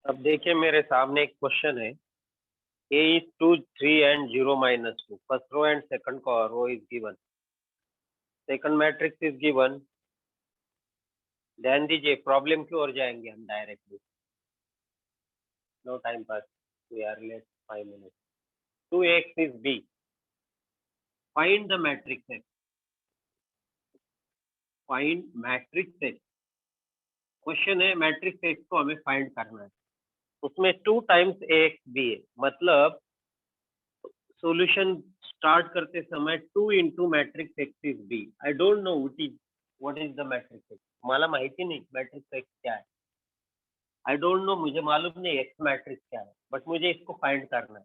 अब देखिए मेरे सामने एक क्वेश्चन है। A is 2, 3 and 0 minus 2. First row and second row is given. Second matrix is given. ध्यान दीजिए, प्रॉब्लम की ओर जाएंगे हम directly. No time pass, we are late 5 minutes. 2x is B. Find the matrix X. Find matrix X. Question है matrix X को हमें find करना है। उसमें 2 times AX B है, मतलब सॉल्यूशन स्टार्ट करते समय 2 into matrix X is B. I don't know what is the matrix X. मला माहिती नहीं मैट्रिक्स X क्या है। आई डोंट नो, मुझे मालूम नहीं एक्स मैट्रिक्स क्या है, बट मुझे इसको फाइंड करना है।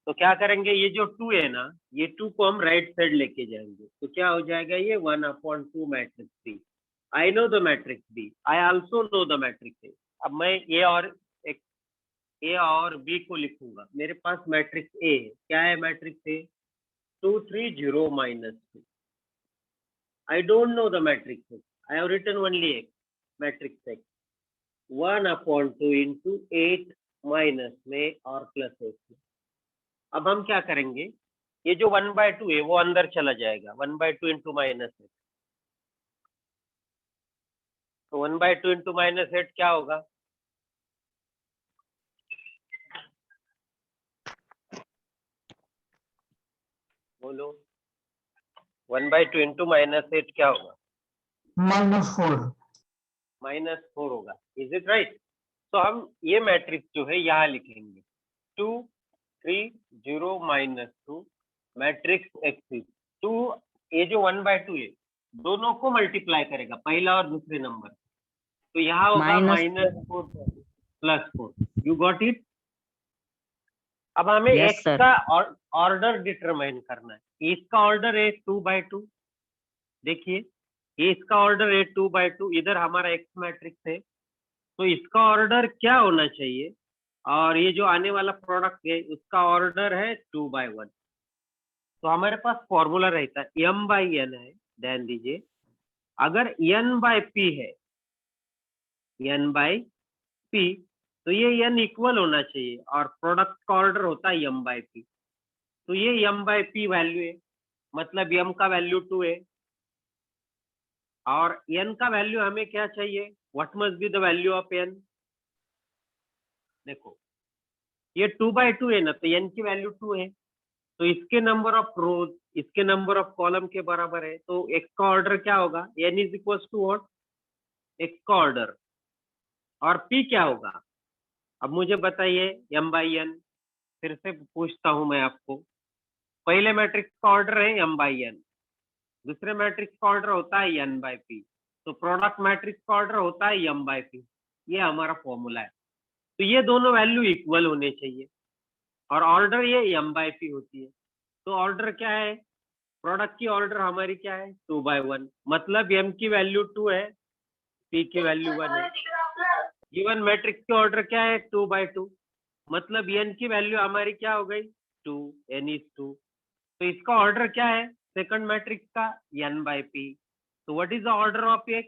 तो क्या करेंगे, ये जो 2 है ना, ये 2 को हम राइट साइड लेके जाएंगे, तो क्या हो जाएगा, ये 1/2 matrix B. I know the matrix B, I also know the matrix A. अब मैं ए और बी को लिखूंगा। मेरे पास मैट्रिक्स ए है। क्या है matrix A? 2, 3, 0 -2। I don't know the matrix X, I have written only X, matrix X 1/2 into 8 minus में और प्लस 8 में। अब हम क्या करेंगे, ये जो 1/2 है वो अंदर चला जाएगा, 1/2 into -8। तो 1/2 into -8 क्या होगा? बोलो, 1/2 into -8 क्या होगा? -4 -4 होगा। Is it right? तो हम ये मैट्रिक्स जो है यहाँ लिखेंगे, 2, 3, 0 -2 मैट्रिक्स एक्सिस 2। ये जो 1/2 है दोनों को मल्टीप्लाई करेगा, पहला और दूसरे नंबर। तो यहाँ होगा -4 +4। You got it? अब हमें Yes, एक्स sir. का ऑर्डर डिटरमाइन करना है। इसका ऑर्डर है 2/2। देखिए, ये इसका ऑर्डर है 2/2, इधर हमारा एक्स मैट्रिक्स है, तो इसका ऑर्डर क्या होना चाहिए? और ये जो आने वाला प्रोडक्ट है उसका ऑर्डर है 2/1। तो हमारे पास फॉर्मूला रहता है m/n है। ध्यान दीजिए, अगर n/p है, n/p, तो ये n इक्वल होना चाहिए और प्रोडक्ट का ऑर्डर होता है m/p। तो ये m/p वैल्यू है, मतलब m का वैल्यू 2 है और n का वैल्यू हमें क्या चाहिए? What must be the value of n? देखो, ये 2/2 है ना, तो n की वैल्यू 2 है, तो इसके नंबर ऑफ रोज इसके नंबर ऑफ कॉलम के बराबर है। तो x का ऑर्डर क्या होगा? n is equal to what? x का ऑर्डर। और p क्या होगा? अब मुझे बताइए m/n। फिर से पूछता हूं मैं आपको, पहले मैट्रिक्स का ऑर्डर है m/n, दूसरे मैट्रिक्स का ऑर्डर होता है n/p, तो प्रोडक्ट मैट्रिक्स का ऑर्डर होता है m/p। ये हमारा फॉर्मूला है। तो ये दोनों वैल्यू इक्वल होने चाहिए और ऑर्डर ये m/p होती है। तो ऑर्डर क्या है? प्रोडक्ट की ऑर्डर हमारी क्या है? 2/1, मतलब m की वैल्यू 2 है, p की वैल्यू 1 है। गिवन मैट्रिक्स की ऑर्डर क्या है? 2/2, मतलब n की वैल्यू हमारी क्या हो गई? 2, n is 2। तो इसका ऑर्डर क्या है सेकंड मैट्रिक्स का? n/p। तो what is the order of x?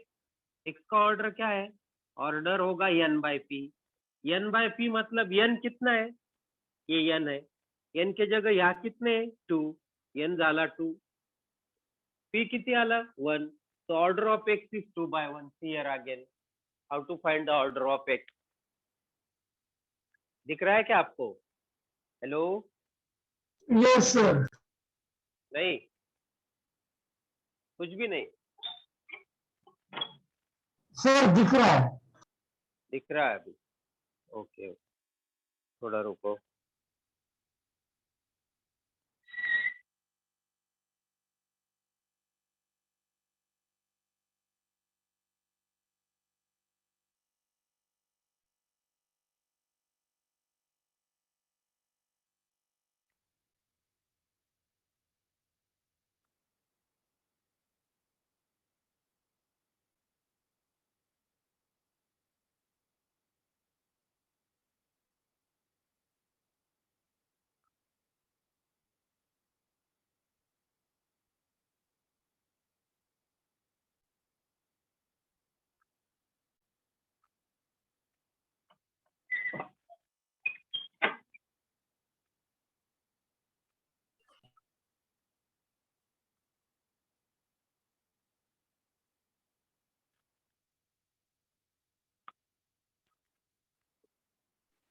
x का ऑर्डर क्या है? ऑर्डर होगा n/p। n/p मतलब n कितना है? ये n है, n के जगह यहाँ कितने है? 2, n झाला 2, p किती आला? 1। तो order of x is 2/1। Here again, how to find the order of x? दिख रहा है क्या आपको? हेलो? Yes sir. नहीं, कुछ भी नहीं सर दिख रहा है। दिख रहा है अभी? ओके, थोड़ा रुको।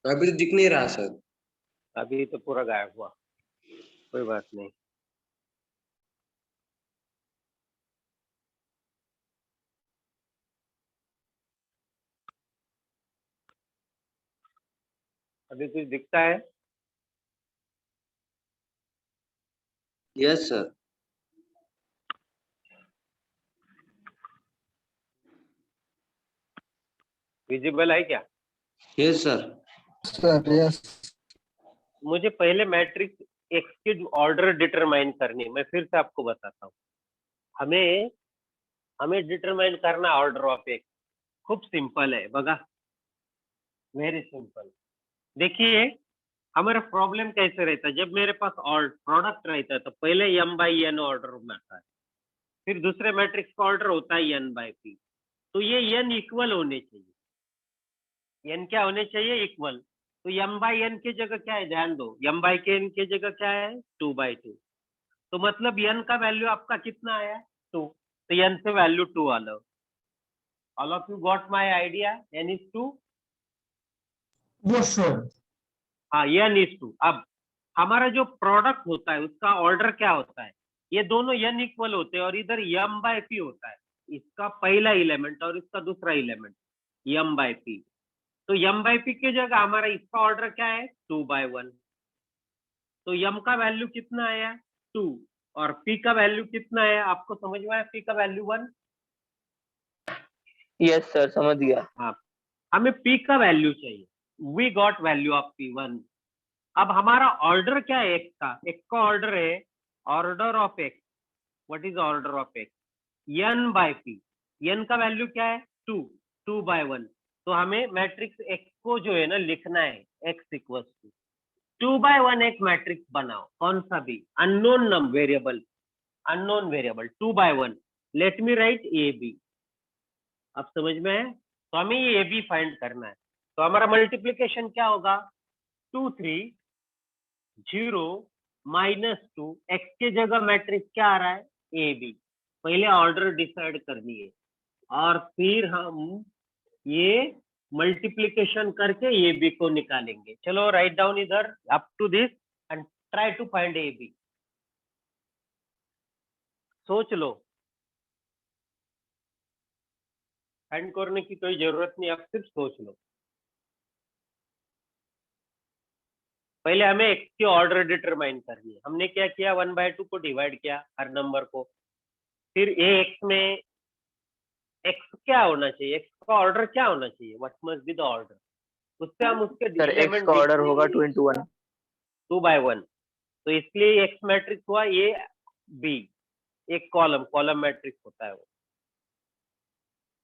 अभी तो दिख नहीं रहा सर। अभी तो पूरा गायब हुआ, कोई बात नहीं। अभी कुछ दिखता है? Yes sir. विजिबल है क्या? Yes sir. Sir yes. मुझे पहले मैट्रिक्स एक्स की ऑर्डर डिटरमाइन करनी है। मैं फिर से आपको बताता हूँ। हमें हमें डिटरमाइन करना ऑर्डर ऑफ एक्स। खूब सिंपल है बघा, वेरी सिंपल। देखिए हमारा प्रॉब्लम कैसे रहता है, जब मेरे पास प्रोडक्ट रहता है तो पहले m बाई n ऑर्डर में आता है, फिर दूसरे मैट्रिक्स का ऑर्डर होता है n बाई p। तो ये n इक्वल होने चाहिए। n क्या होने चाहिए? इक्वल। तो m बाई n की जगह क्या है? ध्यान दो, m बाई के n की जगह क्या है? 2/2। तो मतलब n का वैल्यू आपका कितना आया? 2। तो n से वैल्यू 2 आ लो। All of you got my idea? n is 2। Yes sir. हाँ, n इज 2। अब हमारा जो प्रोडक्ट होता है उसका ऑर्डर क्या होता है? ये दोनों n इक्वल होते हैं और इधर m बाय p होता है। इसका पहला एलिमेंट और इसका दूसरा एलिमेंट m बाय p। तो m बाय p की जगह हमारा इसका ऑर्डर क्या है? 2/1। तो m का वैल्यू कितना आया? 2। और p का वैल्यू कितना है? आपको समझ में आया? p का वैल्यू 1। यस सर, समझ गया। हाँ, हमें p का वैल्यू चाहिए। We got value of p 1। अब हमारा ऑर्डर क्या है? x का। x का ऑर्डर है order of x। What is order of x? n by p। n का वैल्यू क्या है? 2। 2/1। तो हमें मैट्रिक्स x को जो है ना लिखना है, x इक्वल्स टू 2/1 एक मैट्रिक्स बनाओ, कौन सा भी unknown num variable, unknown variable 2/1। Let me write A B. अब समझ में है? तो हमें ये ए बी फाइंड करना है। तो हमारा मल्टीप्लीकेशन क्या होगा? 2 3 0 -2। x के जगह मैट्रिक्स क्या आ रहा है? A B. पहले ऑर्डर डिसाइड करनी है और फिर हम ये मल्टीप्लीकेशन करके ए बी को निकालेंगे। चलो राइट डाउन इधर up to this and try to find A B. सोच लो, फाइंड करने की कोई जरूरत नहीं, आप सिर्फ सोच लो। पहले हमें x की ऑर्डर डिटरमाइन करनी है। हमने क्या किया? 1/2 को डिवाइड किया हर नंबर को। फिर x में x क्या होना चाहिए? x का ऑर्डर क्या होना चाहिए? What must be the order? उससे हम उसके सर एक्स एलिमेंट का ऑर्डर होगा 2 into 1। 2/1। तो इसलिए x मैट्रिक्स हुआ ए बी, एक कॉलम, कॉलम मैट्रिक्स होता है वो।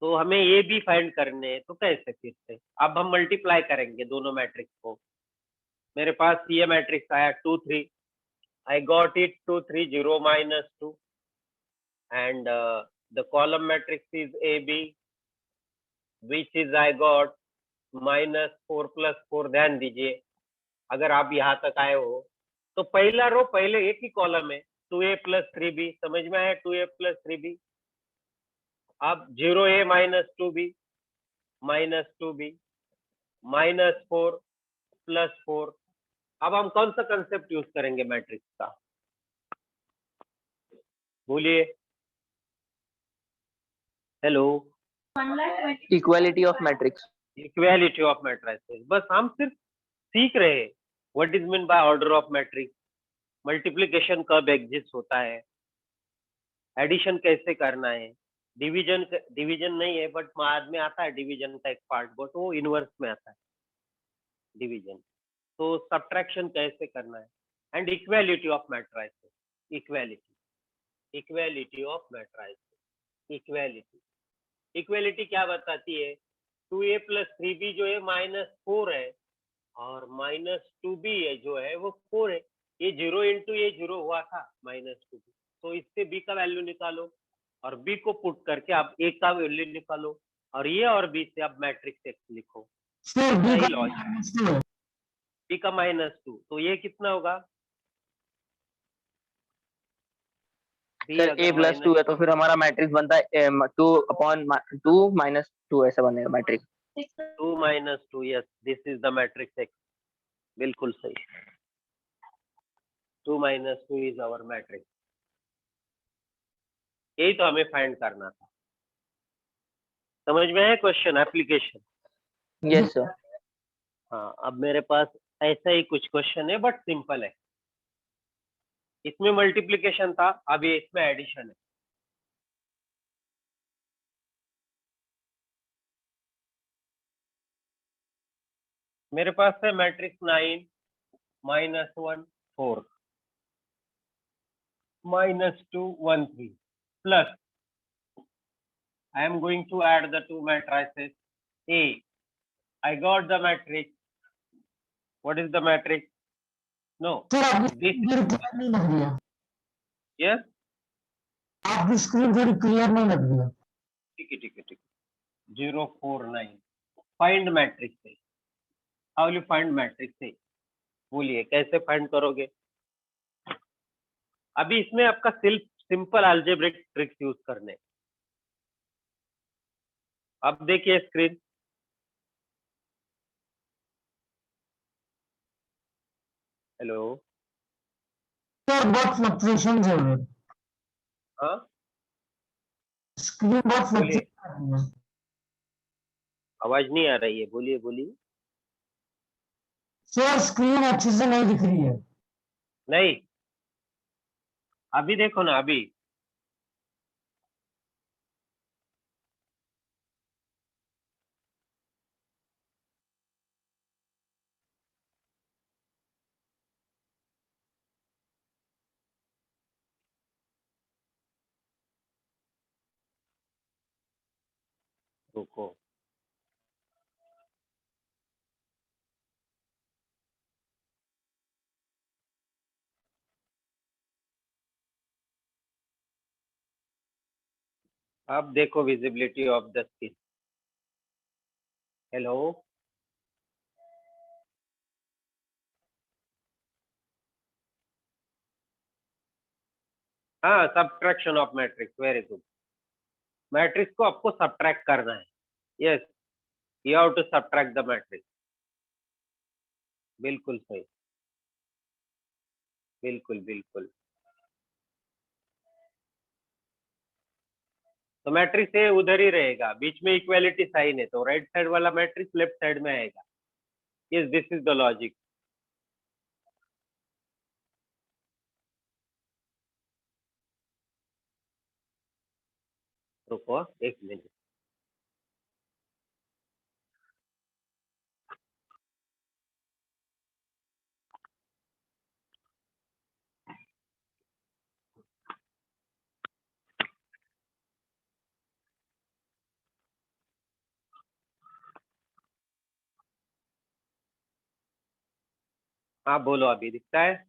तो हमें ए बी फाइंड करने हैं। तो कैसे? फिर से अब हम मल्टीप्लाई करेंगे दोनों मैट्रिक्स को। मेरे पास ये मैट्रिक्स आया 2 3। I got it 2 3 0 -2 and the column matrix is AB, which is I got -4 + 4। ध्यान दीजिए, अगर आप यहाँ तक आए हो तो पहला रो पहले एक ही कॉलम है, 2A + 3B। समझ में आया? 2A + 3B। अब 0A -2B -2B -4 + 4। अब हम कौन सा कंसेप्ट यूज करेंगे मैट्रिक्स का? बोलिए। Hello. Equality of matrix. Equality of matrices. बस हम सिर्फ सीख रहे हैं what is mean by order of matrix, multiplication कब एग्जिस्ट होता है, एडिशन कैसे करना है, डिवीजन डिवीजन नहीं है बट बाद में आता है डिवीजन का एक पार्ट, बट वो इनवर्स में आता है डिवीजन। तो सब्ट्रैक्शन कैसे करना है and equality of matrices. Equality, equality of matrices. Equality, equality क्या बताती है? 2A + 3B जो है -4 है और -2B है जो है वो 4 है। ये 0 × ये 0 हुआ था -2B। तो इससे B का वैल्यू निकालो और B को पुट करके आप A का वैल्यू निकालो और ये और B से आप मैट्रिक्स एक्स लिखो। सर इतना बी ही का लॉजिक। -2 है। B का -2 तो ये कितना होगा? B सर अगर a + 2 है तो फिर हमारा मैट्रिक्स बनता है 2/2 -2 ऐसा बनेगा matrix. 2 minus 2, yes, this is the matrix X. बिल्कुल सही. 2 minus 2 is our matrix. यही तो हमें फाइंड करना था. समझ में है क्वेश्चन एप्लीकेशन? Yes, sir. हाँ, अब मेरे पास ऐसा ही कुछ क्वेश्चन है बट सिंपल है. इसमें मल्टीप्लिकेशन था, अब ये इसमें एडिशन है. मेरे पास है matrix 9 minus 1 4 minus 2 1 3 plus I am going to add the two matrices. A, I got the matrix. What is the matrix? No, sir आपकी this स्क्रीन क्लियर नहीं लग रही है. yes. आपकी स्क्रीन थोड़ी क्लियर नहीं लग रही है. ठीक है. 0 4 9. Find matrix A. How will you find matrix A? बोलिए कैसे फाइंड करोगे? अभी इसमें आपका सिंपल अलजेब्रिक ट्रिक्स यूज करने. अब देखिए स्क्रीन. हेलो. सर बहुत फ्लक्चुएशन हो रहे हैं. हाँ स्क्रीन बहुत बोलिए. फ्लक्चुएट कर रही है. आवाज नहीं आ रही है. बोलिए. सर स्क्रीन अच्छे से नहीं दिख रही है. नहीं, अभी देखो ना. अभी रुको. अब देखो visibility of the screen. Hello. हाँ, subtraction of matrix. Very good. Matrix को आपको सब्ट्रैक्ट करना है. Yes, you have to subtract the matrix. बिल्कुल सही. बिल्कुल. तो मैट्रिक्स ए उधर ही रहेगा, बीच में इक्वालिटी साइन है तो राइट साइड वाला मैट्रिक्स लेफ्ट साइड में आएगा. Yes, this is the logic. रुको एक मिनट. हाँ बोलो. अभी दिखता है.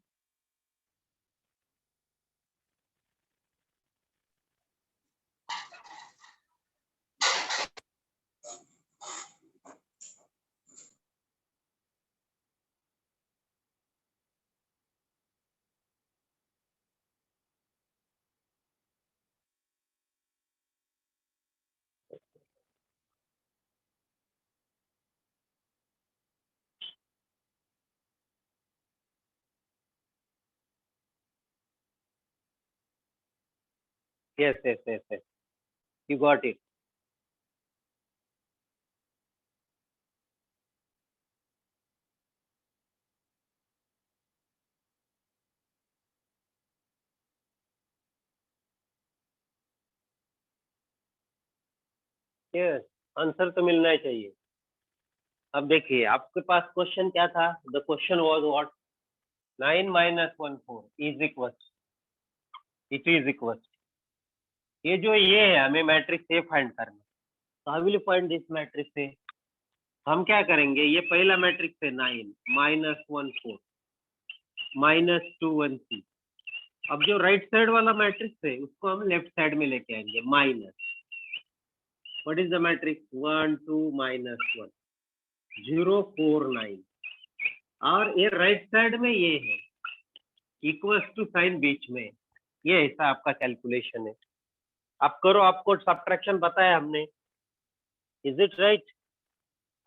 Yes. You got it. Yes, answer तो मिलना ही चाहिए. अब देखिए आपके पास क्वेश्चन क्या था. The question was what. 9 minus 1 4 is equal. It is equal. ये जो ये है हमें मैट्रिक्स ए फाइंड करना. तो how will you find this matrix A? हम क्या करेंगे, ये पहला मैट्रिक्स है 9 minus 1 4 minus 2 1 3. अब जो राइट साइड वाला मैट्रिक्स है उसको हम लेफ्ट साइड में लेके आएंगे. Minus. What is the matrix? 1 2 minus 1 0 4 9. और ये राइट साइड में ये है इक्वल्स टू साइन बीच में. ये ऐसा आपका कैलकुलेशन है. आप करो. आपको सब्ट्रैक्शन बताया हमने. Is it right?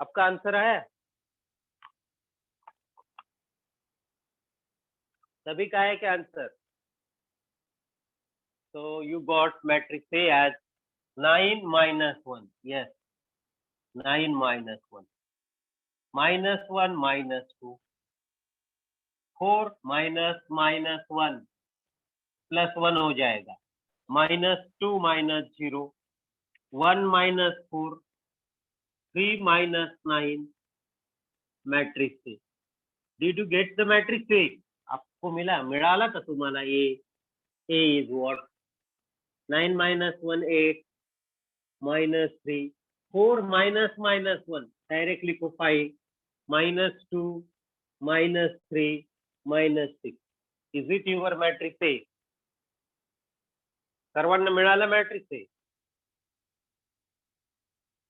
आपका आंसर आया? सभी का है क्या answer? So you got matrix A as 9 minus 1. Yes, 9 minus 1. Minus 1 minus 2. 4 minus minus 1 plus 1 हो जाएगा. Minus 2 minus 0. 1 minus 4. 3 minus 9. Matrix A. Did you get the matrix A? आपको मिळाला का तुम्हाला A? A is what? 9 minus 1 8 minus 3 4 minus minus 1 directly को 5 minus 2 minus 3 minus 6. Is it your matrix A? सर्वांना मिळाला matrix A?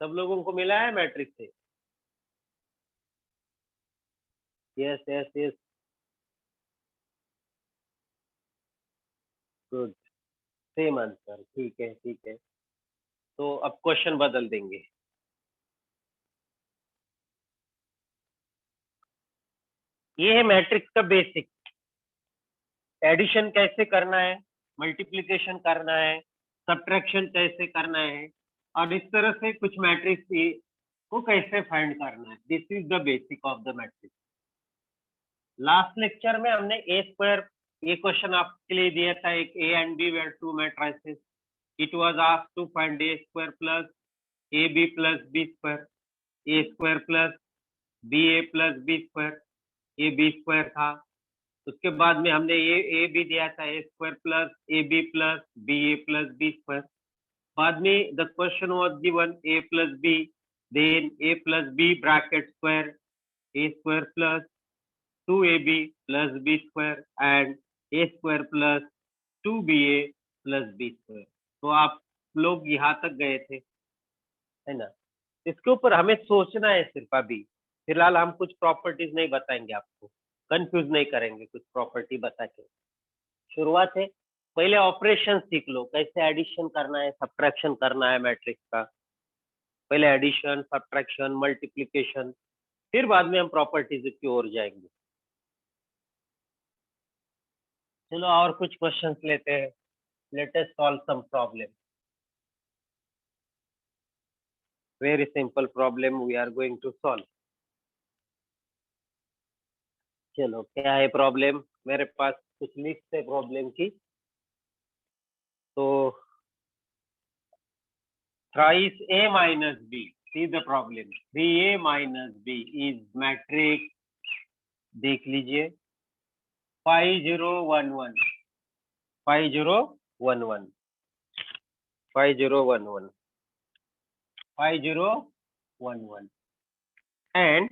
सब लोगों को मिला है matrix A? Yes yes yes, good, same answer. ठीक है ठीक है. तो अब क्वेश्चन बदल देंगे. ये है मैट्रिक्स का बेसिक. एडिशन कैसे करना है, मल्टीप्लिकेशन करना है, सब्ट्रैक्शन कैसे करना है, और इस तरह से कुछ मैट्रिक्स को कैसे फाइंड करना है. This is the basic of the matrix. Last lecture में हमने ए स्क्वायर, ये क्वेश्चन आपके लिए दिया था, एक A and B were two matrices. It was asked to find A square plus A B plus B square, A square plus B A plus B square, ये B square था. उसके बाद में हमने ये ए बी दिया था, a square plus A B plus B A plus B square. बाद में the question was given a plus b, then a plus b bracket square, A square plus 2ab plus b square and a square plus 2ba plus b square. तो आप लोग यहाँ तक गए थे, है ना? इसके ऊपर हमें सोचना है सिर्फ. अभी फिलहाल हम कुछ प्रॉपर्टीज नहीं बताएंगे, आपको कंफ्यूज नहीं करेंगे कुछ प्रॉपर्टी बता के. शुरुआत है, पहले ऑपरेशन सीख लो, कैसे एडिशन करना है, सब्ट्रैक्शन करना है मैट्रिक्स का. पहले एडिशन, सब्ट्रैक्शन, मल्टीप्लिकेशन, फिर बाद में हम प्रॉपर्टीज की ओर जाएंगे. चलो और कुछ क्वेश्चंस लेते हैं. Let us solve some problem. Very simple problem we are going to solve. चलो क्या है प्रॉब्लम, मेरे पास कुछ लिस्ट है प्रॉब्लम की. तो thrice a minus b, see the problem. 3a minus b is matrix, देख लीजिए, 5 0 1 1 5 0 1 1 5 0 1 1 5 0 1 1, and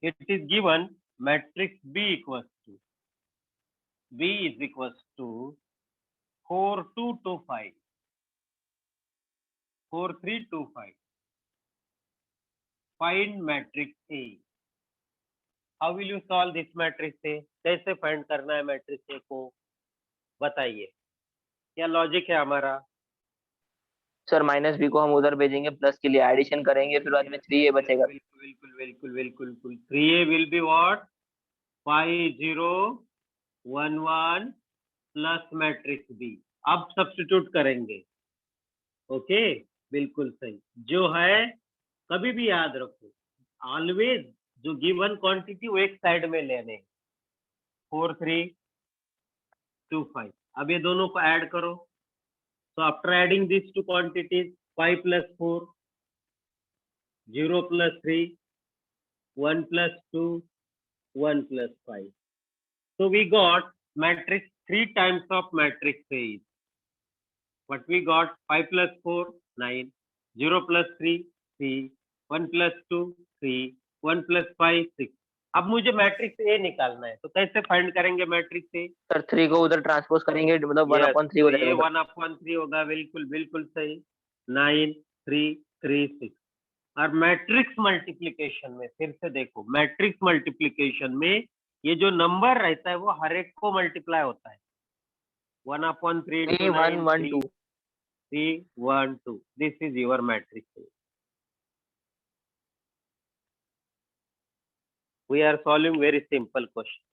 it is given matrix b equals to 4 2 2 5 4 3 2 5. Find matrix A. How will you solve this matrix A? कैसे find करना है matrix A को, बताइए. क्या logic है हमारा? सर माइनस बी को हम उधर भेजेंगे, प्लस के लिए एडिशन करेंगे, फिर बाद में 3a बचेगा. बिल्कुल बिल्कुल बिल्कुल बिल्कुल. 3a will be what? 5 0 1 1 plus matrix B. अब सब्स्टिट्यूट करेंगे. ओके, बिल्कुल सही. जो है कभी भी याद रखो, ऑलवेज जो गिवन क्वांटिटी वो एक साइड में लेने. 4 3 2 5. अब ये दोनों को ऐड करो. So after adding these two quantities, 5 plus 4, 0 plus 3, 1 plus 2, 1 plus 5. So we got matrix 3 times of matrix A. But we got 5 plus 4, 9, 0 plus 3, 3, 1 plus 2, 3, 1 plus 5, 6. अब मुझे मैट्रिक्स ए निकालना है, तो कैसे फाइंड करेंगे मैट्रिक्स ए? सर 3 को उधर transpose करेंगे, मतलब 1/3 हो ये जाएगा. 1/3 होगा. बिल्कुल बिल्कुल सही. 9 3 3 6. और मैट्रिक्स मल्टीप्लिकेशन में फिर से देखो, मैट्रिक्स मल्टीप्लिकेशन में ये जो नंबर रहता है वो हर एक को मल्टीप्लाई होता है. 1/3 3 1 1 2. 3 1 2. This is your matrix. We are solving very simple question.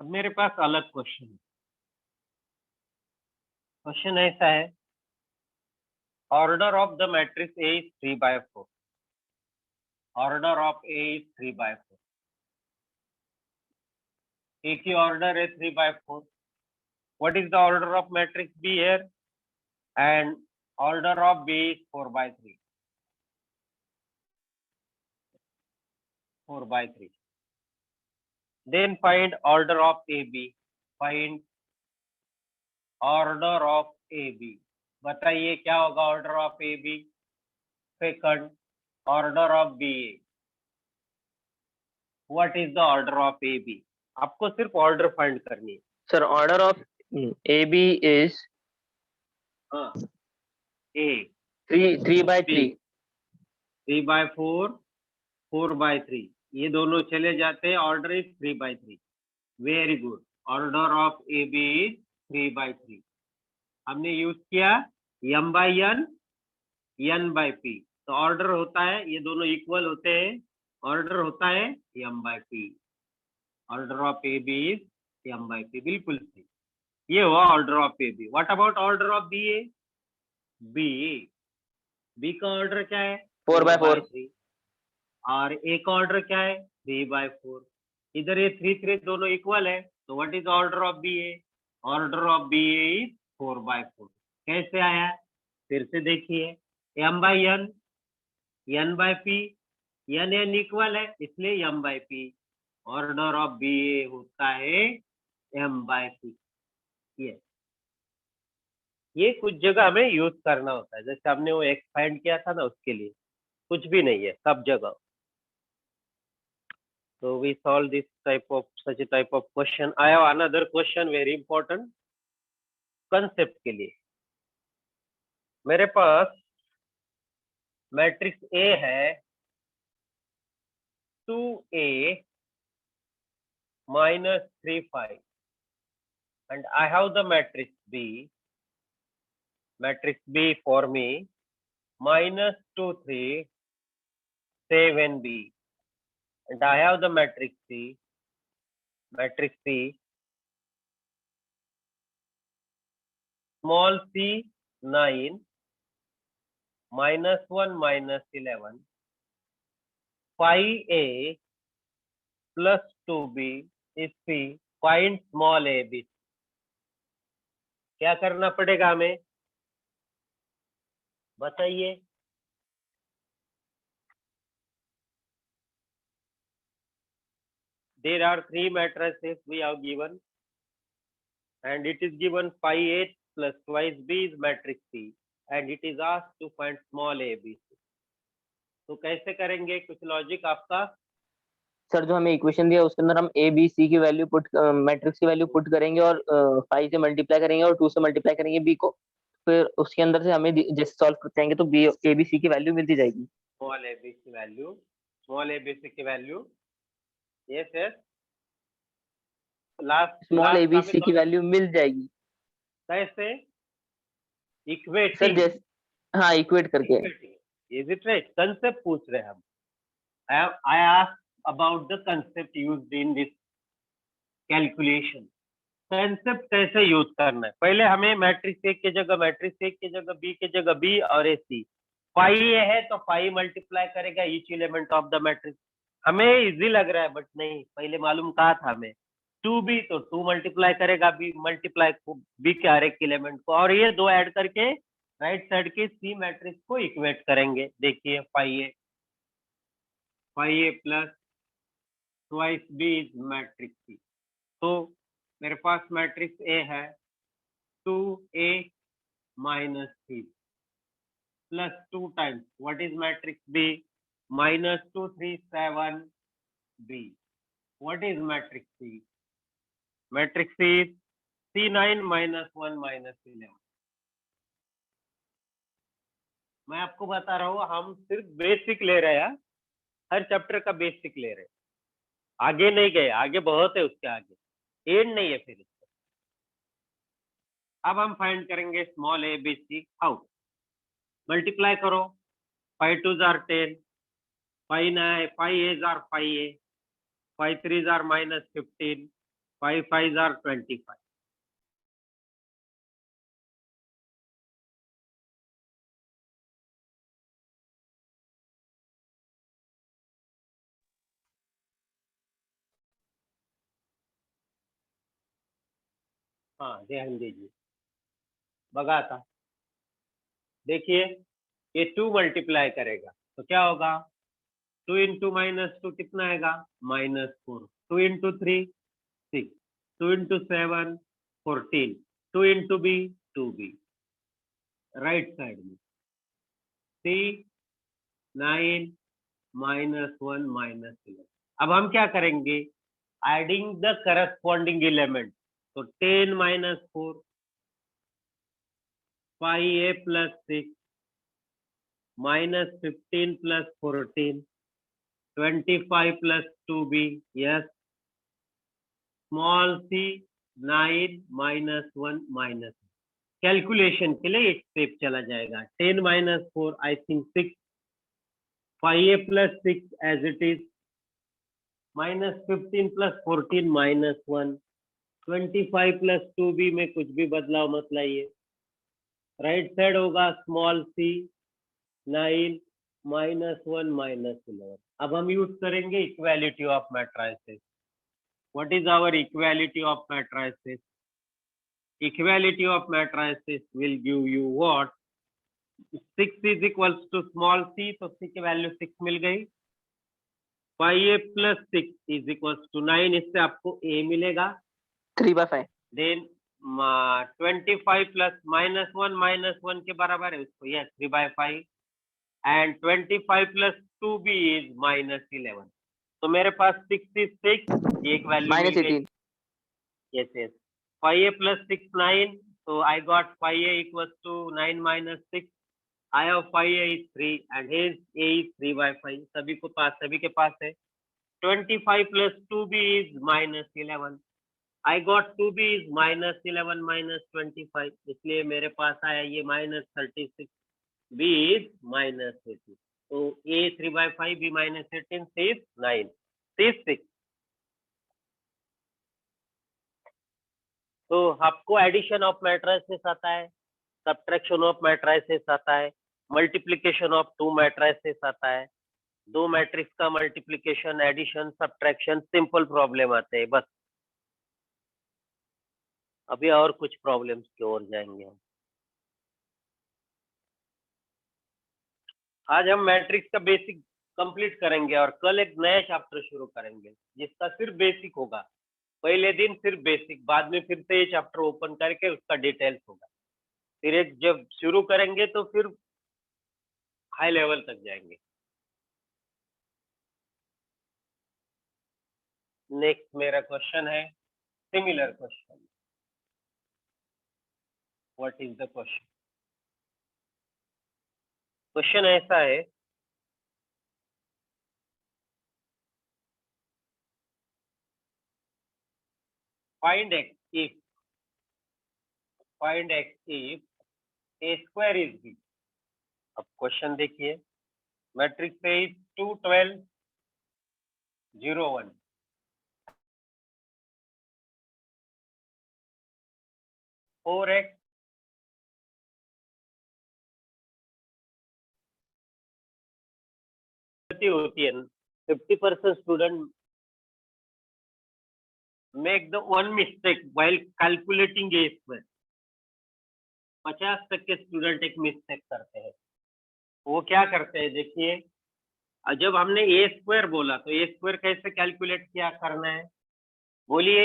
अब मेरे पास अलग क्वेश्चन है। क्वेश्चन ऐसा है, order of the matrix A is 3/4. Order of A is 3/4. A की ऑर्डर है 3/4. What is the order of matrix B here? And order of B is 4/3. 4/3. Then find order of AB. Find order of AB. बताइए क्या होगा order of AB? Second, order of BA. What is the order of AB? आपको सिर्फ order find करनी है. Sir, order of AB is हाँ, A 3/3. 3/4, 4/3. ये दोनों चले जाते हैं. Order is 3/3. Very good. Order of AB is 3/3. हमने यूज किया m/n, n/p. तो ऑर्डर होता है, ये दोनों इक्वल होते हैं. ऑर्डर होता है m/p. Order of AB is m/p. बिल्कुल सही. ये हुआ order of AB. What about order of BA? B का ऑर्डर क्या है? 4/4. और A का ऑर्डर क्या है? 3/4. इधर ये 3 दोनों इक्वल है. तो what is order of BA? Order of BA is 4/4. कैसे आया? फिर से देखिए, m/n, n/p. n इक्वल है इसलिए m/p. ऑर्डर ऑफ BA होता है m/p. ये कुछ जगह हमें यूज करना होता है. जैसे हमने वो एक्सपांड किया था ना, उसके लिए. कुछ भी नहीं है, सब जगह. So we solve this such a type of question. I have another question very important concept के लिए. मेरे पास मैट्रिक्स A है 2A minus 3, 5, and I have the matrix B. Matrix B for me minus 2, 3, 7B. And I have the matrix C. Matrix C, small c 9, minus 1, minus 11, 5A plus 2B is P. Find small a b. क्या करना पड़ेगा हमें? बताइए. There are 3 matrices we have given, and it is given 5A plus twice B is matrix C, and it is asked to find small a b. तो कैसे करेंगे? कुछ logic आपका? सर, जो हमें इक्वेशन दिया उसके अंदर हम ए बी सी की वैल्यू पुट, मैट्रिक्स की वैल्यू पुट करेंगे और 5 से मल्टीप्लाई करेंगे और 2 से मल्टीप्लाई करेंगे बी को. फिर उसके अंदर से हमें जैसे सॉल्व करते जाएंगे तो बी ए बी सी की वैल्यू मिलती जाएगी. Small A B c value, small A B c की value. Yes yes. Last small A B c की वैल्यू मिल जाएगी. कैसे? इक्वेट. सर जैसे, हाँ, इक्वेट करके. Is it right? कंसेप्ट पूछ रहे हम. I ask about the concept used in this calculation. Concept कैसे यूज करना है? पहले हमें मैट्रिक्स ए की जगह मैट्रिक्स ए की जगह बी की जगह बी और ए सी. 5A है तो 5 मल्टीप्लाई करेगा each element of the matrix. हमें इजी लग रहा है बट नहीं, पहले मालूम कहा था हमें. 2B तो 2 मल्टीप्लाई करेगा बी, मल्टीप्लाई बी के हर एक एलिमेंट को, और ये 2 ऐड करके राइट साइड के सी मैट्रिक्स को इक्वेट करेंगे। देखिए five a plus twice b is matrix c. तो मेरे पास मैट्रिक्स ए है 2a minus 3 plus 2 times what is matrix B? Minus 2 3 7 B. What is matrix C? Matrix C is C9 minus 1 minus 11. मैं आपको बता रहा हूँ, हम सिर्फ बेसिक ले रहे हैं, हर चैप्टर का बेसिक ले रहे हैं, आगे नहीं गए, आगे बहुत है, उसके आगे एंड नहीं है। फिर अब हम फाइंड करेंगे small A B C. How? Multiply करो, 5 2s are 10, 5 A's are 5A, 5 3s are minus 15, 5 5s are 25. हाँ, ध्यान दीजिए, बगा था। देखिए ये 2 मल्टीप्लाई करेगा तो क्या होगा? 2 इंटू -2 कितना आएगा? -4। 2 into 3 6, 2 into 7 14, 2 into B 2b। Right side में C9 -1 -11। अब हम क्या करेंगे? Adding the corresponding element. तो 10 - 4, 5a plus 6 minus 15 plus 14, 25 plus 2b, yes, small c 9 minus 1 minus। Calculation के लिए एक स्टेप चला जाएगा। 10 - 4 I think 6, 5a plus 6 as it is, minus 15 plus 14 minus 1, 25 plus 2b में कुछ भी बदलाव मत लाइए। राइट साइड होगा स्मॉल c 9 -1 -11। अब हम यूज करेंगे equality of matrices. What is our equality of matrices? Equality of matrices will give you what? 6 is equals to small c, तो c की वैल्यू 6 मिल गई। 5a plus 6 is equals to 9, इससे आपको a मिलेगा। 3/5। देन 25 प्लस -1 -1 के बराबर है उसको, yes 3/5। And 25 plus 2b is -11। तो मेरे पास 6 is 6, एक वैल्यू मिल गई। -18। Yes yes. 5a plus 6 9, so I got 5a equals to 9 minus 6. I have 5a is 3 and hence a is 3/5। सभी के पास है। 25 plus 2b is -11। I got 2b is -11 minus 25, इसलिए मेरे पास आया ये -36, b is -18। तो a 3/5, b -18, c is 9, c is 6। तो आपको एडिशन ऑफ मैट्रिसेस आता है, सब्ट्रैक्शन ऑफ मैट्रिसेस आता है, मल्टीप्लिकेशन ऑफ 2 मैट्रिसेस आता है, 2 मैट्रिक्स का multiplication, addition, subtraction, simple problem आते हैं। बस अभी और कुछ प्रॉब्लम्स की ओर जाएंगे हम। आज हम मैट्रिक्स का बेसिक कंप्लीट करेंगे और कल एक नया चैप्टर शुरू करेंगे जिसका सिर्फ बेसिक होगा। पहले दिन सिर्फ बेसिक, बाद में फिर से ये चैप्टर ओपन करके उसका डिटेल्स होगा। फिर एक जब शुरू करेंगे तो फिर हाई लेवल तक जाएंगे। नेक्स्ट मेरा क्वेश्चन है similar question. What is the question? Question ऐसा है, find x if a square is b। अब क्वेश्चन देखिए, मैट्रिक्स है 2 12 0 1। फोर एक्स होती है। 50% student make the one mistake while calculating a square। 50% student एक मिस्टेक करते हैं। वो क्या करते हैं, देखिए जब हमने ए स्क्वायर बोला तो ए स्क्वायर कैसे कैलकुलेट किया करना है, बोलिए।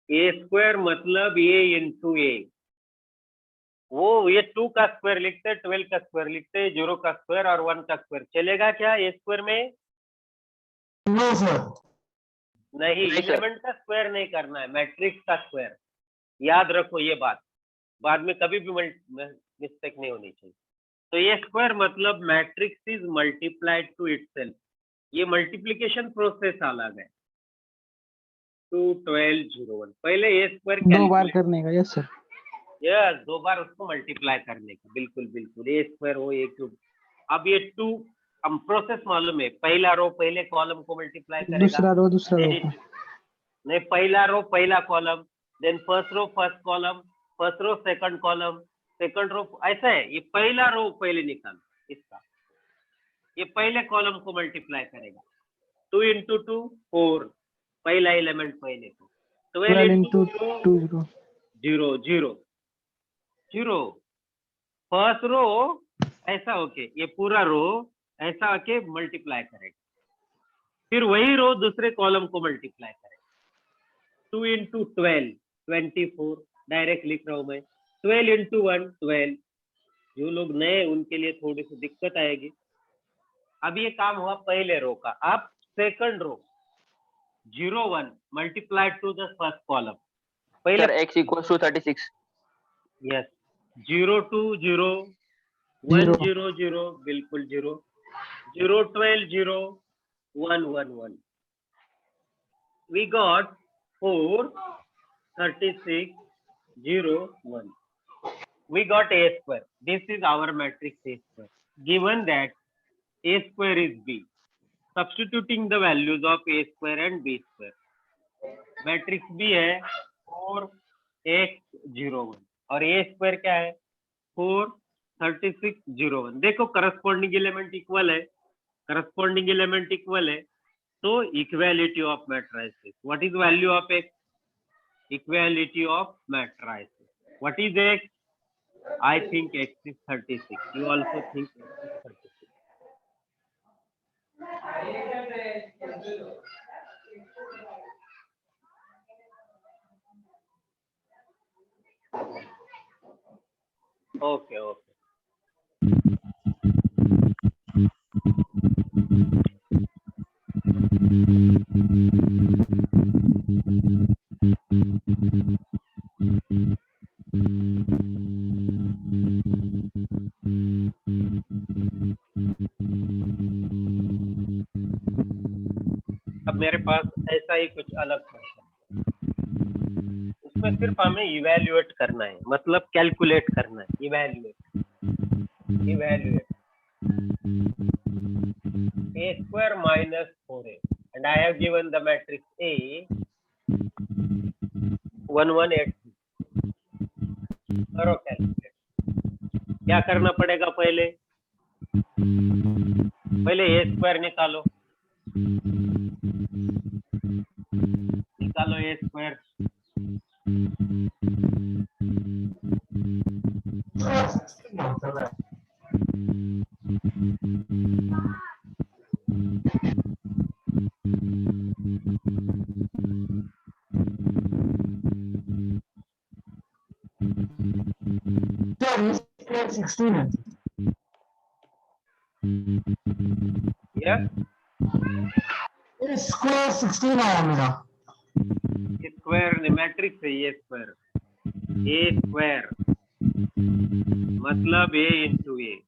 ए स्क्वायर मतलब ए इंटू ए, वो ये 2 का स्क्वायर लिखते हैं, 12 का स्क्वायर लिखते हैं, 0 का स्क्वायर और 1 का स्क्वायर, चलेगा क्या ए स्क्वायर में? नो सर, नहीं, नहीं, सर। एलिमेंट का स्क्वायर नहीं करना है, मैट्रिक्स का स्क्वायर। याद रखो ये बात, बाद में कभी भी मिस्टेक नहीं होनी चाहिए। तो ये स्क्वायर मतलब matrix is multiplied to itself, ये मल्टीप्लिकेशन प्रोसेस अलग है। 2 12 0 1, पहले ए स्क्वायर 2 बार करने का। Yes sir. यस, 2 बार उसको मल्टीप्लाई करने का, बिल्कुल बिल्कुल, ए स्क्वायर हो ए क्यूब। अब ये 2, हम प्रोसेस मालूम है, पहला रो पहले कॉलम को मल्टीप्लाई करेगा, दूसरा रो दूसरा रो को। नहीं पहला रो पहला column, then first row first column, first row second column, second row, ऐसा है। ये पहला रो पहले निकाल इसका, ये पहले कॉलम को मल्टीप्लाई करेगा। 2 into 2 4, पहला एलिमेंट पहले को, 12 into 2 2 0 0 0। फर्स्ट रो ऐसा होके, ये पूरा रो ऐसा होके मल्टीप्लाई करेगा, फिर वही रो दूसरे कॉलम को मल्टीप्लाई करेगा। 2 into 12 24, डायरेक्ट लिख रहा हूं मैं। 12 into 1 12, जो लोग नए उनके लिए थोड़ी सी दिक्कत आएगी। अब ये काम हुआ पहले रो का। अब second row 0 1 multiplied to the first column, पहले sir x equals to 36। Yes, 0 2 0 1 0 0, बिल्कुल 0 0 12 0 1 1 1। We got 4 36 0 1. We got a square. This is our matrix A square. Given that A square is B, substituting the values of A square and B square. Matrix B है 4 x 0 1 और A square क्या है 4 36 0 1। देखो corresponding element equal है, corresponding element equal है, तो equality of matrices. What is value of x? Equality of matrices. What is x? I think x is 36. You also think x is 36. Okay, okay. अब मेरे पास ऐसा ही कुछ अलग question, उसमें सिर्फ हमें इवैल्यूएट करना है, मतलब कैलकुलेट करना है। Evaluate evaluate a square minus 4a, and I have given the matrix A 1 1 8 3. करो कैलकुलेट। क्या करना पड़ेगा? पहले a स्क्वायर निकालो, निकालो a स्क्वायर। सर 16 है। ये स्क्वायर 16 आया मेरा। स्क्वायर मैट्रिक्स है, ये स्क्वायर, ए स्क्वायर मतलब a into A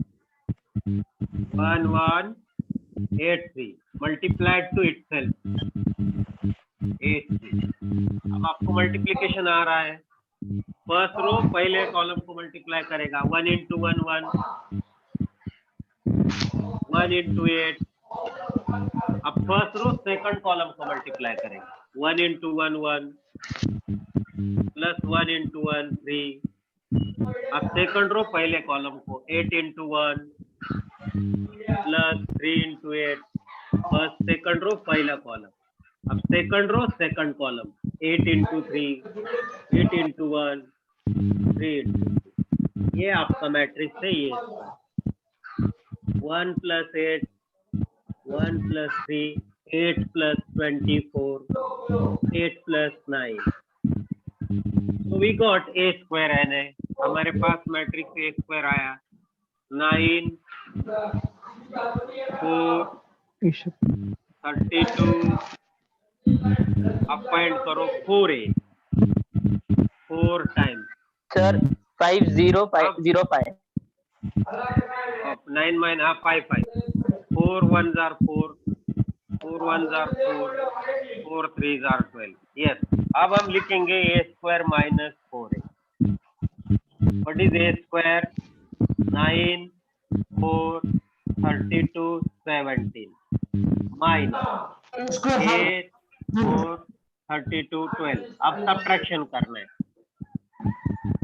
1 1 8 3 multiplied to itself 8 3। अब आपको मल्टीप्लिकेशन आ रहा है, फर्स्ट रो पहले कॉलम को मल्टीप्लाई करेगा, 1 into 1 1, 1 into 8। अब फर्स्ट रो सेकंड कॉलम को मल्टीप्लाई करेगा, 1 into 1 1 प्लस 1 into 1 3। अब सेकंड रो पहले कॉलम को 8 into 1 plus 3 into 8, first second row पहला कॉलम। अब second row second column 8 into 3 8 into 1 3 into 2। ये आपका मैट्रिक्स है, ये 1 + 8, 1 + 3, 8 + 24, 8 + 9. So we got a square n है, हमारे पास मैट्रिक्स a स्क्वायर आया, 9, 4, ईश्वर 32, अब फाइंड करो 4a, 4 times sir 50505 9 - 5 4 1s are 4, 4 1s are 4, 4 3s are 12. Yes, अब हम लिखेंगे a square minus 4a. What is a square? 9, 4, 32, 17 minus Square 8, 4, 32, 12. अब सब्ट्रैक्शन करना है,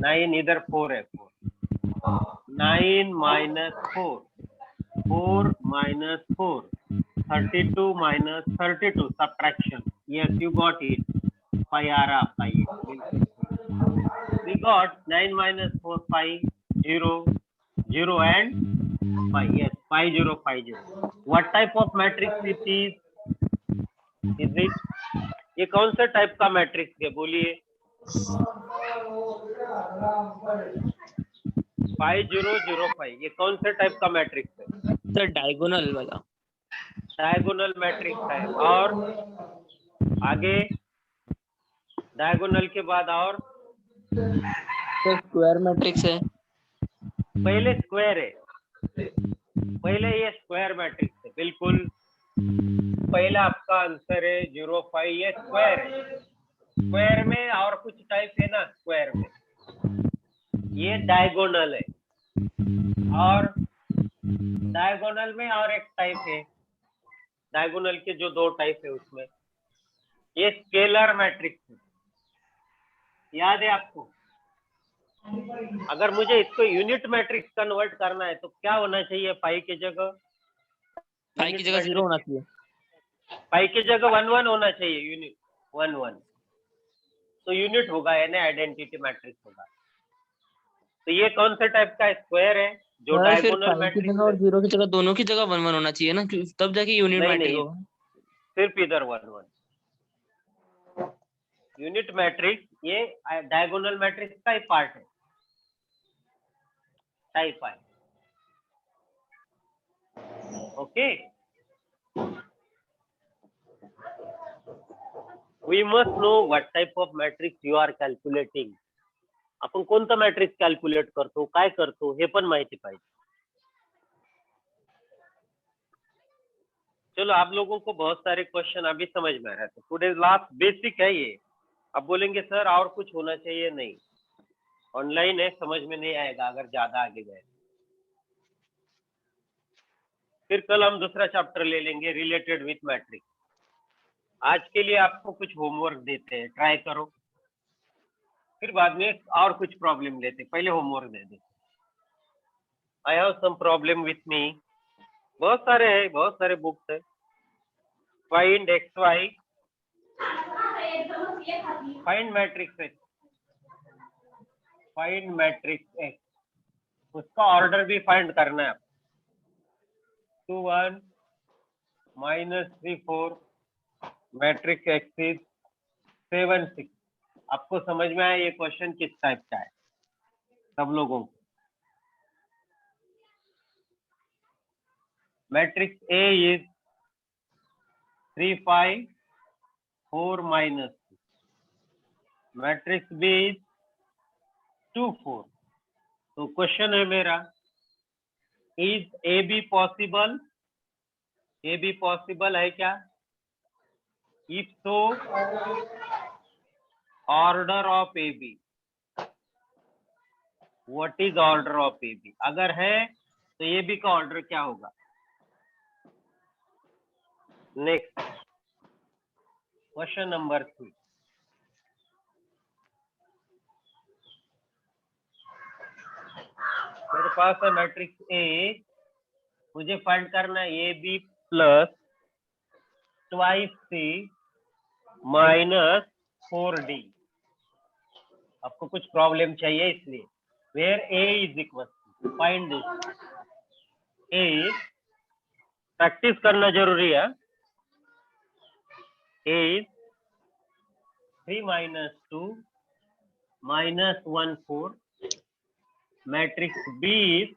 9 इधर 4 है, 9 minus 4, 4 minus 4, 32 minus 32, subtraction. Yes, you got it. 5 आ रहा आपका ये. We got 9 minus 4, 5, 0, 0 and 5. Yes, 5050. What type of matrix it is? Is it? ये कौन सा टाइप का मैट्रिक्स है बोलिए? 5005. ये कौन से टाइप का मैट्रिक्स है? सर डायगोनल वाला। डायगोनल मैट्रिक्स है। और आगे डायगोनल के बाद और सर स्क्वायर मैट्रिक्स है। पहले स्क्वायर है, पहले ये स्क्वायर मैट्रिक्स है, बिल्कुल पहला आपका आंसर है 05। ये स्क्वायर है, स्क्वायर में और कुछ टाइप है ना स्क्वायर में, ये डायगोनल है। और डायगोनल में और एक टाइप है, डायगोनल के जो दो टाइप है उसमें ये स्केलर मैट्रिक्स है, याद है आपको? अगर मुझे इसको यूनिट मैट्रिक्स कन्वर्ट करना है तो क्या होना चाहिए? पाई की जगह 0 होना चाहिए, पाई की जगह 1 1 होना चाहिए, यूनिट 1 1, तो यूनिट होगा यानी आइडेंटिटी मैट्रिक्स होगा। तो ये कौन से टाइप का स्क्वायर है जो डायगोनल मैट्रिक्स और 0 की जगह दोनों की जगह 1 1 होना चाहिए ना, तब जाके यूनिट नहीं, मैट्रिक्स नहीं, होगा। सिर्फ इधर 1 1 यूनिट मैट्रिक्स, ये डायगोनल मैट्रिक्स का ही पार्ट है, टाइप है। Okay, we must know what type of matrix you are calculating. आपण कोणतं मॅट्रिक्स कॅल्क्युलेट करतो, काय करतो हे पण माहिती पाहिजे। चलो, आप लोगों को बहुत सारे क्वेश्चन अभी समझ में आ रहा है, टुडे लास्ट बेसिक है ये। अब बोलेंगे सर और कुछ होना चाहिए, नहीं, ऑनलाइन है, समझ में नहीं आएगा अगर ज्यादा आगे गए। फिर कल हम दूसरा चैप्टर ले लेंगे रिलेटेड विथ मैट्रिक्स। आज के लिए आपको कुछ होमवर्क देते हैं, ट्राई करो, फिर बाद में और कुछ प्रॉब्लम लेते, पहले होमवर्क दे दे। I have some problem with me, बहुत सारे हैं, बहुत सारे बुक्स है। Find X Y, find matrix X, find matrix X, उसका ऑर्डर भी फाइंड करना है। 2 1 -3 4, मैट्रिक्स एक्स इज 7 6। आपको समझ में आया ये क्वेश्चन किस टाइप का है सब लोगों को? Matrix A is 3 5 4 -6, matrix B is 2 4। तो क्वेश्चन है मेरा, is A B possible? A B possible है क्या? If so order of A B, what is order of A B? अगर है तो ए बी का ऑर्डर क्या होगा? नेक्स्ट क्वेश्चन नंबर 3, मेरे पास है मैट्रिक्स ए, मुझे फाइंड करना है A B plus twice C minus 4D। आपको कुछ प्रॉब्लम चाहिए इसलिए where A is equal to, find this. A is, practice करना जरूरी है. A is 3 minus 2 minus 1 4. Matrix B is,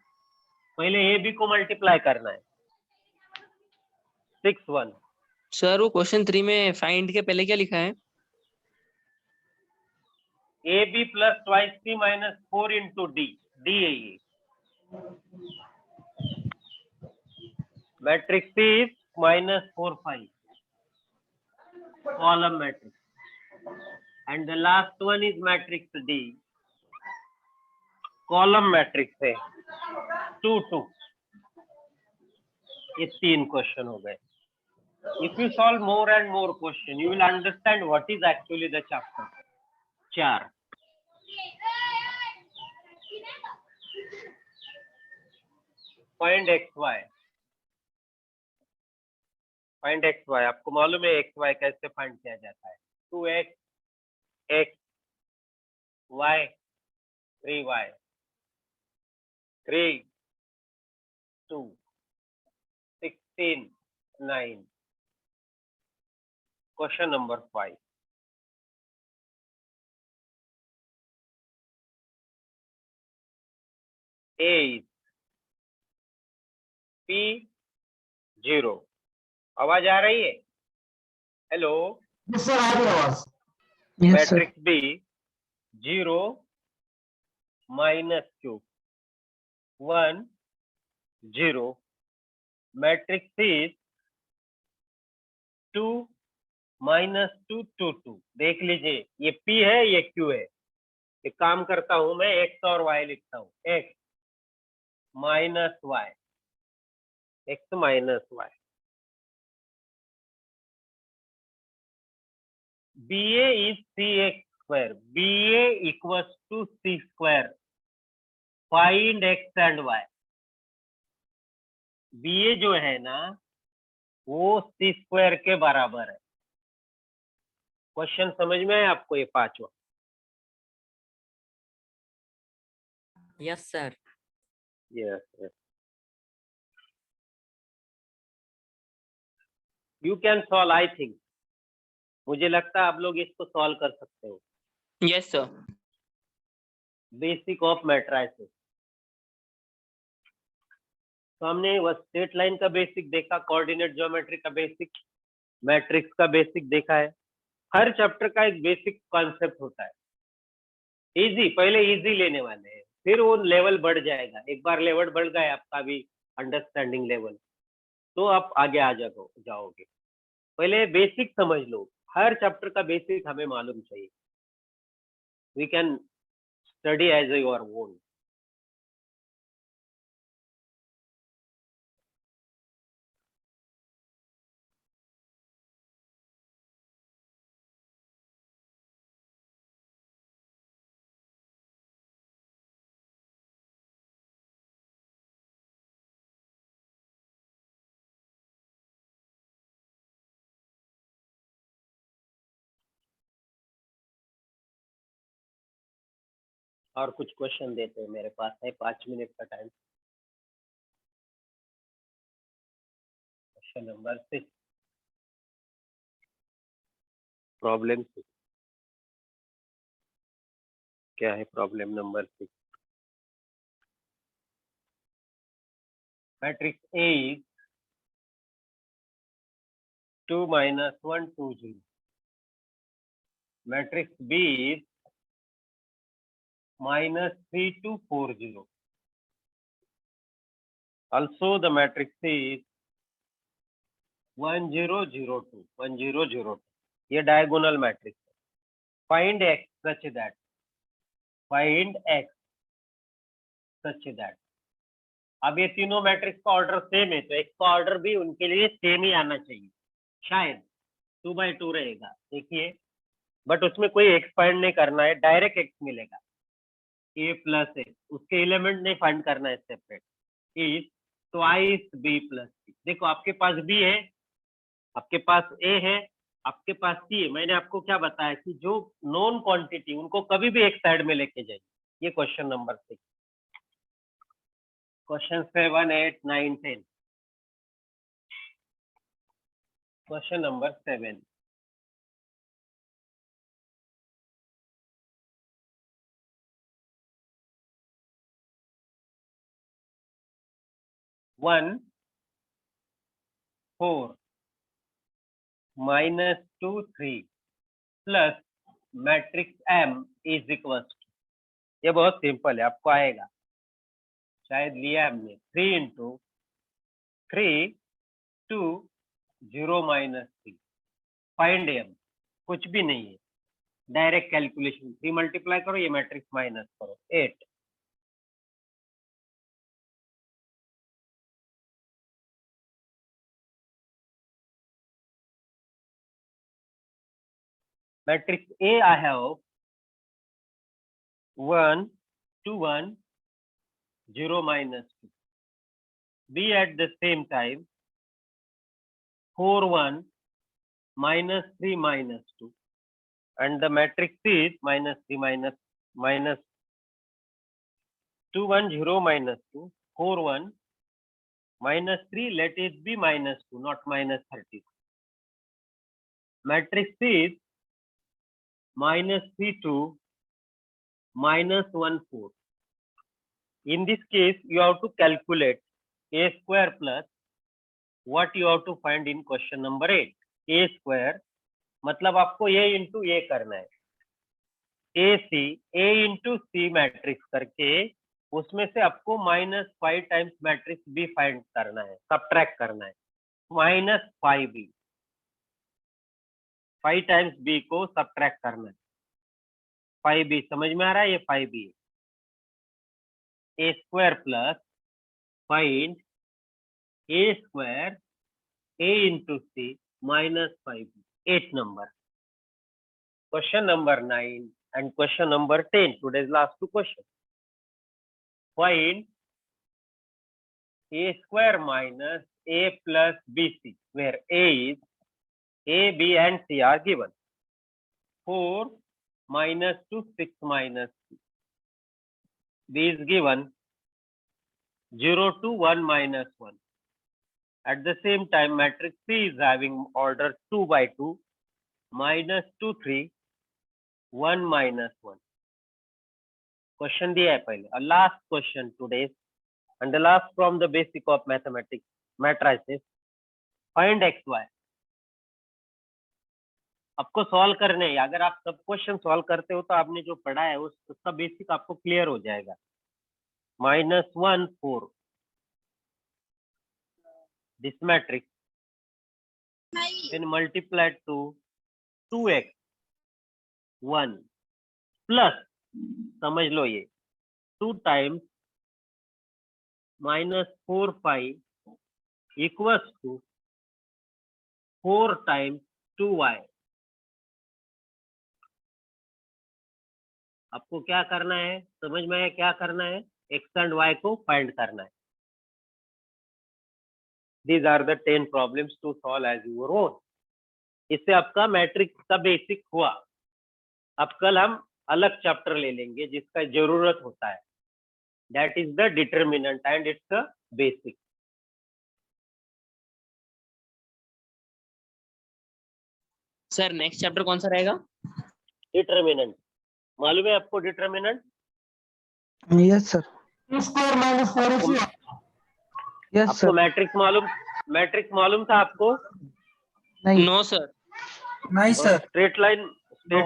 पहले A B को मल्टीप्लाई करना है. 6 1. सर वो क्वेश्चन 3 में फाइंड के पहले क्या लिखा है? AB plus twice C minus 4 into D. D है ये. Matrix C is minus 4 5. Column matrix. And the last one is matrix D. Column matrix है 2 2. ये 3 क्वेश्चन हो गए. If you solve more and more question, you will understand what is actually the chapter. 4. Find xy. Find xy. आपको मालूम है xy कैसे find किया जाता है? 2x x y 3y 3 2 16 9. Question number 5. A is P0. आवाज आ रही है? हेलो. Yes, sir, आ रही आवाज. Yes, sir. Matrix B 0 minus Q 1 0. Matrix C is 2 minus 2 2 2. देख लीजिए, ये P है, ये Q है. एक काम करता हूं मैं, x और y लिखता हूं. x minus y. x minus y. BA is CX square. BA equals to C square. Find x and y. BA जो है ना, वो C square के बराबर है. क्वेश्चन समझ में आया आपको? ये पांचवा. Yes sir. Yes, yes. You can solve, I think. मुझे लगता है आप लोग इसको सॉल्व कर सकते हो. Yes sir. Basic of matrices. तो हमने वो स्ट्रेट लाइन का बेसिक देखा, कोऑर्डिनेट ज्योमेट्री का बेसिक, मैट्रिक्स का बेसिक देखा है. हर चैप्टर का एक बेसिक कॉन्सेप्ट होता है. इजी, पहले इजी लेने वाले हैं, फिर वो लेवल बढ़ जाएगा. एक बार लेवल बढ़ गया आपका भी अंडरस्टैंडिंग लेवल, तो आप आगे आ जाओगे. पहले बेसिक समझ लो. हर चैप्टर का बेसिक हमें मालूम चाहिए. We can study as your own. और कुछ क्वेश्चन देते हैं, मेरे पास है 5 मिनट का टाइम. Question number 6. प्रॉब्लम 6. क्या है problem number 6? Matrix A is 2 minus 1 2 0. Matrix B is minus 3 2 4 0. Also the matrix C is 1 0 0 2 1 0 0 2. ये डायगोनल मैट्रिक्स है. Find x such that. Find x such that. अब ये तीनों मैट्रिक्स का order same है, तो x का ऑर्डर भी उनके लिए सेम ही आना चाहिए. शायद 2 by 2 रहेगा, देखिए. बट उसमें कोई x फाइंड नहीं करना है, डायरेक्ट x मिलेगा. a प्लस x, उसके एलिमेंट नहीं फाइंड करना है separate. Is twice b plus c. देखो, आपके पास b है, आपके पास a है, आपके पास c है. मैंने आपको क्या बताया कि जो नॉन क्वांटिटी उनको कभी भी एक साइड में लेके जाइए. ये question number 6। Question 7, 8, 9, 10। Question number 7। One 4 minus 2 3 plus matrix M is equal to, ये बहुत सिंपल है, आपको आएगा, शायद लिया हमने, 3 इंटू 3 2 0 माइनस 3। फाइंड M, कुछ भी नहीं है, डायरेक्ट कैलकुलेशन, 3 मल्टीप्लाई करो, ये मैट्रिक्स माइनस करो, 8। Matrix A I have 1 2 1 0 minus 2. B at the same time 4 1 minus 3 minus 2, and the matrix is minus 3 minus 2 1 0 minus 2 4 1 minus 3, let it be minus 2, not minus 30. Matrix is minus 3 2 minus 1 4. In this case, you have to calculate a square plus what you have to find in question number 8. A square मतलब आपको a into a करना है, a into c matrix करके उसमें से आपको -5 times matrix b find करना है, सबट्रैक्ट करना है, -5b, 5 टाइम्स b को सबट्रैक्ट करना है, 5b समझ में आ रहा है, ये 5b है। a square plus find a square a into c minus 5b, 8 number. Question number 9 and question number 10, today's last two questions. Find a square minus a plus bc, where a is a, b and c are given. 4 minus 2 6 minus 3. B is given 0 to 1 minus 1. At the same time, matrix C is having order 2 by 2, minus 2 3 1 minus 1. Question दिया है पहले, a last question today and the last from the basic of mathematics, matrices. Find xy. आपको solve करने हैं, अगर आप सब question solve करते हो तो आपने जो पढ़ा है उसका बेसिक आपको क्लियर हो जाएगा। -1 4, this matrix when multiplied to 2x 1 plus, समझ लो ये 2 times -4 5 equals to 4 times 2y। आपको क्या करना है, समझ में आया क्या करना है, x and y को फाइंड करना है। These are the 10 problems to solve as your own. इससे आपका मैट्रिक्स का बेसिक हुआ। अब कल हम अलग चैप्टर ले लेंगे जिसका जरूरत होता है, that is the determinant and it's a basic. Sir next chapter कौन सा रहेगा? डिटर्मिनेंट, मालूम है आपको determinant? Yes sir. A square minus 4ac, yes आपको सर। मैट्रिक्स मालूम था आपको? नहीं नो सर। नहीं सर। स्ट्रेट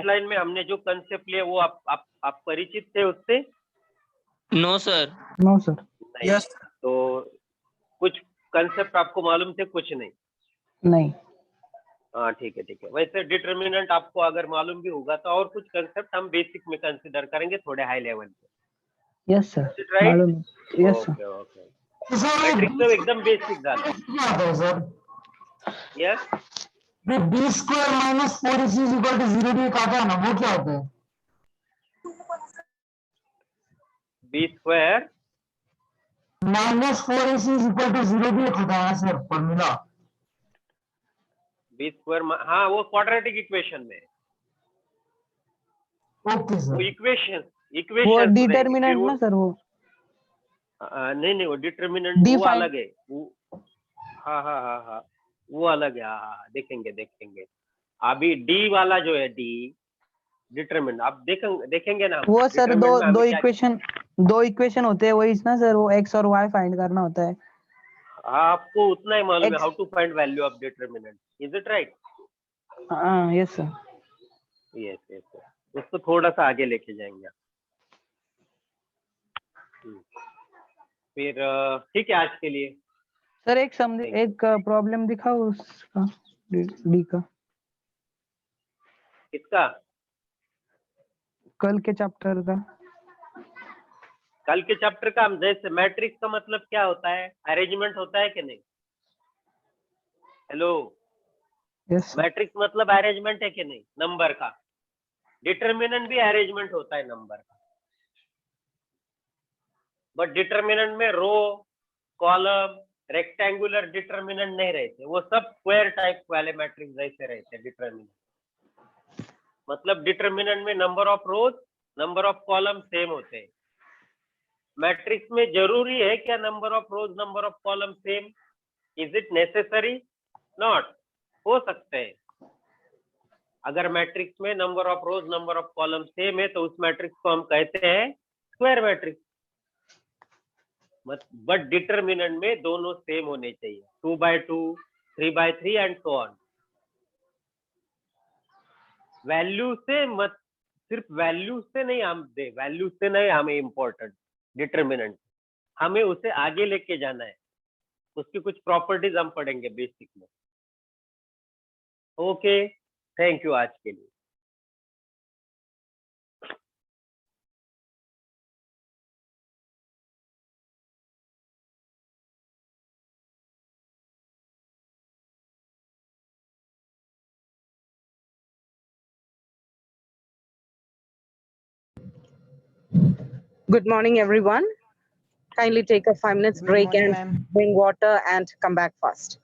लाइन में हमने जो कंसेप्ट लिए वो आप परिचित थे उससे? No sir. No sir. नहीं। यस। तो कुछ कंसेप्ट आपको मालूम थे, कुछ नहीं? नहीं। हाँ ठीक है। वैसे डिटर्मिनेंट आपको अगर मालूम भी होगा तो और कुछ कंसेप्ट हम बेसिक में कंसीडर करेंगे, थोड़े हाई लेवल पे। Yes sir. राइट? मालूम है। Yes sir. ओके। तो सर मैट्रिक्स तो एकदम बेसिक झालं। क्या आता है sir? Yes, b square minus 4ac is equal to 0 भी एक आता है ना, वो क्या होता है? B square minus 4ac is equal to 0 भी एक होता है सर फॉर्मूला। बी स्क्वायर, हाँ वो क्वाड्रेटिक इक्वेशन में, ओके वो सर। इक्वेशन डिटर्मिनेंट ना सर, वो नहीं वो डिटर्मिनेंट वो Define- अलग है वो, हाँ वो अलग है, हाँ देखेंगे अभी डी वाला जो है डी डिटरमिनेंट आप देखेंगे ना, वो सर determinant में हमें क्या- दो इक्वेशन होते हैं वही ना सर, वो एक्स और वाई फाइंड करना होता है। हाँ आपको उतना ही मालूम है, X- how to find value of determinant, is it right? हाँ यस सर। यस उसको थोड़ा सा आगे लेके जाएंगे आप। फिर ठीक है आज के लिए। सर एक प्रॉब्लम दिखाओ उसका, डी का, किसका? कल के चैप्टर का। कल के चैप्टर का हम जैसे मैट्रिक्स का मतलब क्या होता है, अरेंजमेंट होता है कि नहीं? हेलो, यस मैट्रिक्स मतलब अरेंजमेंट है कि नहीं नंबर का? डिटरमिनेंट भी अरेंजमेंट होता है नंबर का, बट डिटरमिनेंट में रो कॉलम रेक्टेंगुलर डिटरमिनेंट नहीं रहते, वो सब स्क्वायर टाइप वाले मैट्रिक्स जैसे रहते हैं डिटरमिनेंट। मतलब डिटरमिनेंट में number of rose number of column same होते हैं। मैट्रिक्स में जरूरी है क्या number of rose number of column same? Is it necessary? Not, हो सकते हैं। अगर मैट्रिक्स में number of rose number of column same है तो उस मैट्रिक्स को हम कहते हैं स्क्वायर मैट्रिक्स। बट डिटरमिनेंट में दोनों सेम होने चाहिए, 2x2 3x3 and so on. Value से मत, सिर्फ वैल्यू से नहीं वैल्यू से नहीं हमें इम्पोर्टेंट डिटरमिनेंट, हमें उसे आगे लेके जाना है, उसकी कुछ प्रॉपर्टीज हम पढ़ेंगे बेसिक में। ओके, थैंक यू आज के लिए। Good morning, everyone. Kindly take a 5 minutes break and bring water and come back fast.